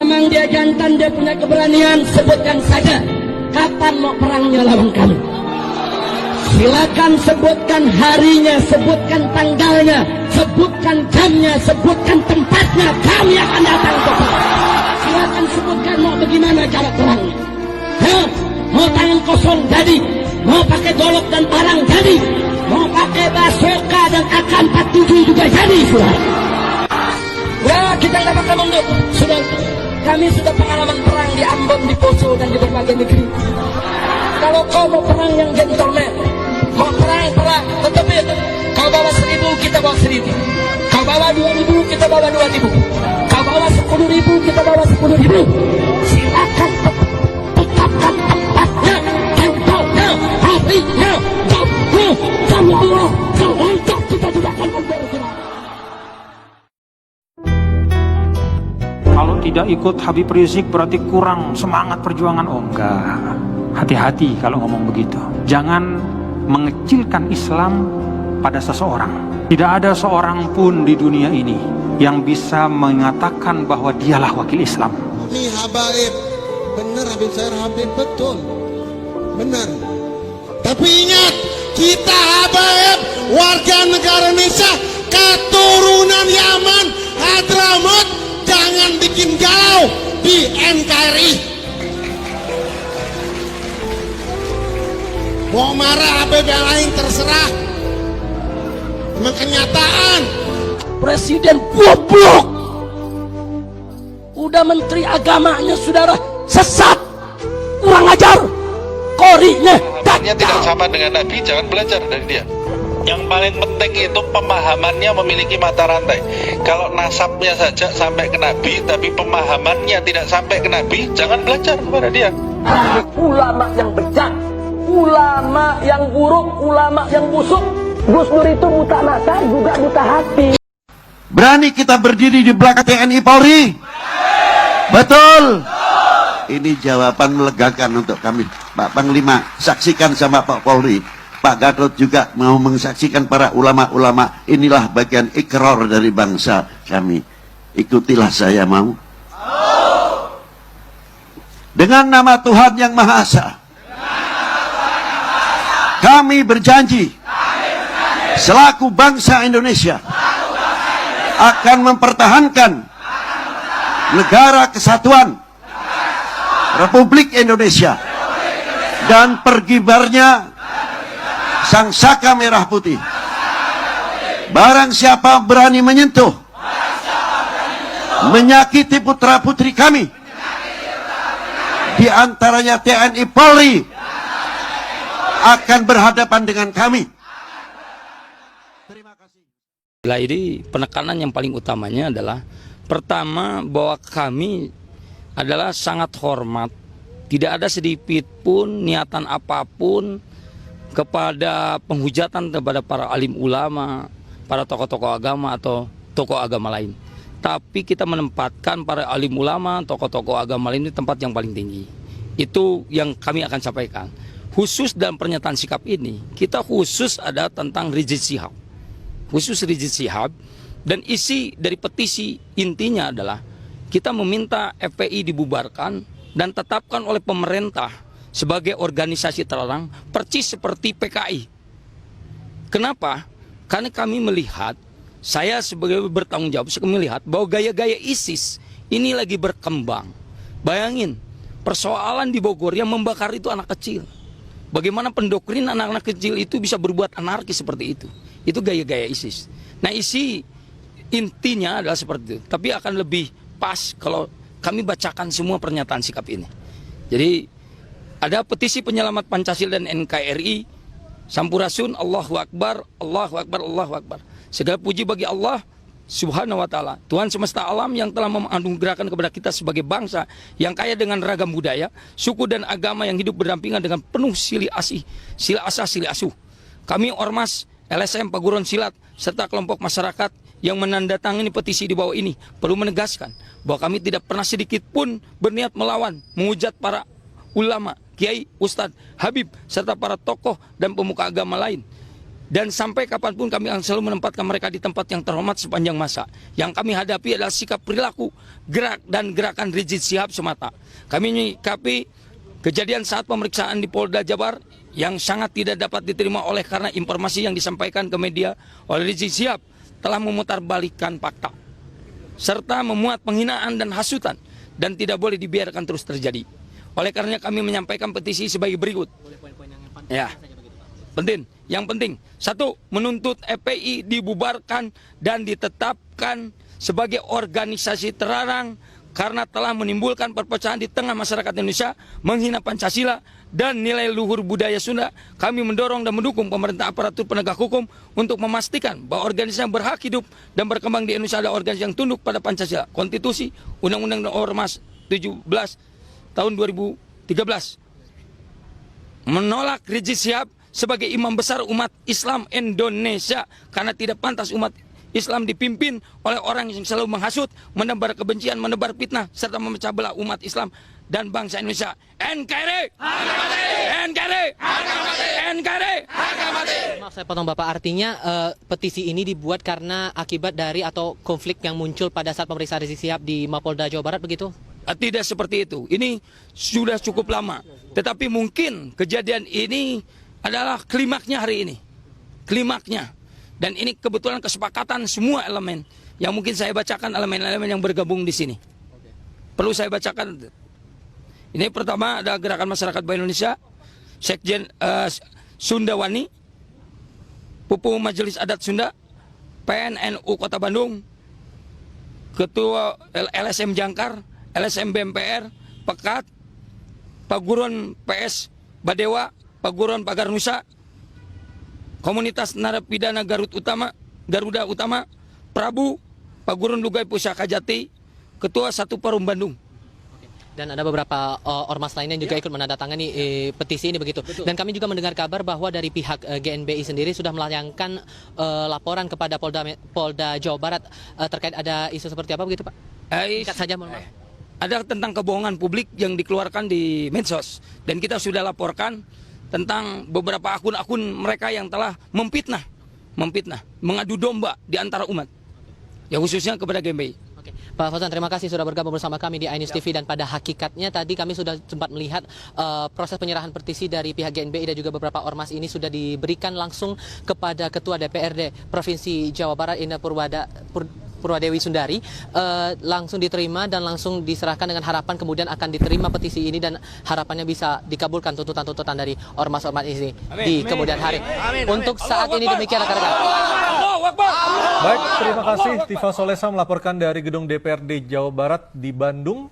Memang dia jantan, dia punya keberanian, sebutkan saja kapan mau perangnya lawan kami. Silakan sebutkan harinya, sebutkan tanggalnya, sebutkan jamnya, sebutkan tempatnya, kami akan datang ke sana. Silakan sebutkan mau bagaimana cara perangnya. Mau tangan kosong jadi, mau pakai golok dan parang jadi, mau pakai basoka dan AK-47 juga jadi, sudah. Ya, kita tidak bakal mundur, sudah. Kami sudah pengalaman perang di Ambon, di Poso, dan di berbagai negeri. Kalau kau mau perang yang gentleman, mau perang, tetapi kau bawa 1.000, kita bawa 1.000. Kau bawa 2.000, kita bawa 2.000. Kau bawa 10.000, kita bawa 10.000. Silakan tetapkan tempatnya, temponya, harinya, jamnya, jamnya. Selanjutnya kita tidak akan membersihkan. Kalau tidak ikut Habib Rizik berarti kurang semangat perjuangan. Oh enggak, hati-hati kalau ngomong begitu. Jangan mengecilkan Islam pada seseorang. Tidak ada seorang pun di dunia ini yang bisa mengatakan bahwa dialah wakil Islam. Ini habaib, benar Habib Syahir Habib, betul, benar. Tapi ingat, kita habaib warga negara Indonesia, keturunan Yaman, Hadramaut. Jangan bikin galau di NKRI. Mau marah Habib yang lain terserah. Memang kenyataan. Presiden goblok. Udah menteri agamanya saudara sesat, kurang ajar, korinya tidak sama dengan Nabi, jangan belajar dari dia. Yang paling penting itu pemahamannya memiliki mata rantai. Kalau nasabnya saja sampai ke Nabi, tapi pemahamannya tidak sampai ke Nabi, jangan belajar kepada dia. Ulama yang bejat, ulama yang buruk, ulama yang busuk. Gus Dur itu buta mata juga buta hati. Berani kita berdiri di belakang TNI Polri? Betul. Ini jawaban melegakan untuk kami, Pak Panglima. Saksikan sama Pak Polri. Pak Gatot juga mau mensaksikan para ulama-ulama. Inilah bagian ikrar dari bangsa kami. Ikutilah saya, mau. Dengan nama Tuhan Yang Maha Esa, kami berjanji selaku bangsa Indonesia akan mempertahankan negara kesatuan Republik Indonesia dan pergibarnya Sang Saka Merah Putih. Barang siapa berani menyentuh, menyakiti putra putri kami, di antaranya TNI Polri, akan berhadapan dengan kami. Terima kasih. Ini penekanan yang paling utamanya adalah pertama bahwa kami adalah sangat hormat, tidak ada sedikit pun niatan apapun kepada penghujatan kepada para alim ulama, para tokoh-tokoh agama atau tokoh agama lain. Tapi kita menempatkan para alim ulama, tokoh-tokoh agama lain di tempat yang paling tinggi. Itu yang kami akan sampaikan. Khusus dalam pernyataan sikap ini, kita khusus ada tentang Rizik Syihab. Khusus Rizik Syihab, dan isi dari petisi intinya adalah kita meminta FPI dibubarkan dan tetapkan oleh pemerintah sebagai organisasi terlarang, persis seperti PKI. Kenapa? Karena kami melihat, saya sebagai bertanggung jawab, saya melihat bahwa gaya-gaya ISIS ini lagi berkembang. Bayangin, persoalan di Bogor yang membakar itu anak kecil. Bagaimana pendoktrin anak-anak kecil itu bisa berbuat anarkis seperti itu. Itu gaya-gaya ISIS. Nah, isi intinya adalah seperti itu. Tapi akan lebih pas kalau kami bacakan semua pernyataan sikap ini. Jadi, ada petisi penyelamat Pancasila dan NKRI, Sampurasun, Allahu Akbar, Allahu Akbar, Allahu Akbar. Segala puji bagi Allah Subhanahu wa ta'ala, Tuhan semesta alam yang telah menganugerahkan kepada kita sebagai bangsa yang kaya dengan ragam budaya, suku dan agama yang hidup berdampingan dengan penuh silih asih, sila asah, silih asuh. Kami Ormas, LSM, Paguron Silat, serta kelompok masyarakat yang menandatangani petisi di bawah ini perlu menegaskan bahwa kami tidak pernah sedikit pun berniat melawan, menghujat para ulama, kiai, ustadz, habib, serta para tokoh dan pemuka agama lain Dan sampai kapanpun kami akan selalu menempatkan mereka di tempat yang terhormat sepanjang masa. Yang kami hadapi adalah sikap perilaku, gerak dan gerakan Rizik Syihab semata. Kami menyikapi kejadian saat pemeriksaan di Polda Jabar yang sangat tidak dapat diterima oleh karena informasi yang disampaikan ke media oleh Rizik Syihab telah memutarbalikkan fakta serta memuat penghinaan dan hasutan dan tidak boleh dibiarkan terus terjadi. Oleh karenanya kami menyampaikan petisi sebagai berikut. Ya. Penting. Yang penting, 1. Menuntut FPI dibubarkan dan ditetapkan sebagai organisasi terlarang karena telah menimbulkan perpecahan di tengah masyarakat Indonesia, menghina Pancasila dan nilai luhur budaya Sunda. Kami mendorong dan mendukung pemerintah aparatur penegak hukum untuk memastikan bahwa organisasi yang berhak hidup dan berkembang di Indonesia adalah organisasi yang tunduk pada Pancasila, Konstitusi, Undang-Undang Ormas 17 tahun 2013. Menolak Rizik Syihab sebagai imam besar umat Islam Indonesia karena tidak pantas umat Islam dipimpin oleh orang yang selalu menghasut, menebar kebencian, menebar fitnah, serta memecah belah umat Islam dan bangsa Indonesia. NKRI! NKRI! NKRI! Maaf saya potong Bapak, artinya petisi ini dibuat karena akibat dari atau konflik yang muncul pada saat pemeriksaan Rizik Syihab di Mapolda Jawa Barat begitu? Tidak seperti itu. Ini sudah cukup lama. Tetapi mungkin kejadian ini adalah klimaknya hari ini. Klimaknya. Dan ini kebetulan kesepakatan semua elemen. Yang mungkin saya bacakan elemen-elemen yang bergabung di sini. Perlu saya bacakan. Ini pertama ada Gerakan Masyarakat Bahasa Indonesia, Sekjen Sundawani, Pupu Majelis Adat Sunda, PNNU Kota Bandung, Ketua LSM Jangkar, LSM BMPR, Pekat, Paguron PS Badewa, Paguron Pagar Nusa, Komunitas Narapidana Garuda Utama, Prabu, Paguron Lugai Pusaka Jati, Ketua Satu Perum Bandung. Dan ada beberapa ormas lainnya yang juga ikut menandatangani petisi ini begitu. Betul. Dan kami juga mendengar kabar bahwa dari pihak GNBI sendiri sudah melayangkan laporan kepada Polda Jawa Barat terkait ada isu seperti apa begitu Pak? Singkat saja mohon maaf. Ada tentang kebohongan publik yang dikeluarkan di medsos. Dan kita sudah laporkan tentang beberapa akun-akun mereka yang telah memfitnah, mengadu domba di antara umat. Ya khususnya kepada GNBI. Oke. Pak Fauzan, terima kasih sudah bergabung bersama kami di iNews TV. Dan pada hakikatnya tadi kami sudah sempat melihat proses penyerahan petisi dari pihak GNBI dan juga beberapa ormas ini sudah diberikan langsung kepada Ketua DPRD Provinsi Jawa Barat Indah Purwadewi Sundari, langsung diterima dan langsung diserahkan dengan harapan kemudian akan diterima petisi ini dan harapannya bisa dikabulkan tuntutan-tuntutan dari ormas-ormas ini di kemudian hari. Untuk saat ini demikian rekan-rekan. Baik, terima kasih Tifa Solesa melaporkan dari gedung DPRD Jawa Barat di Bandung.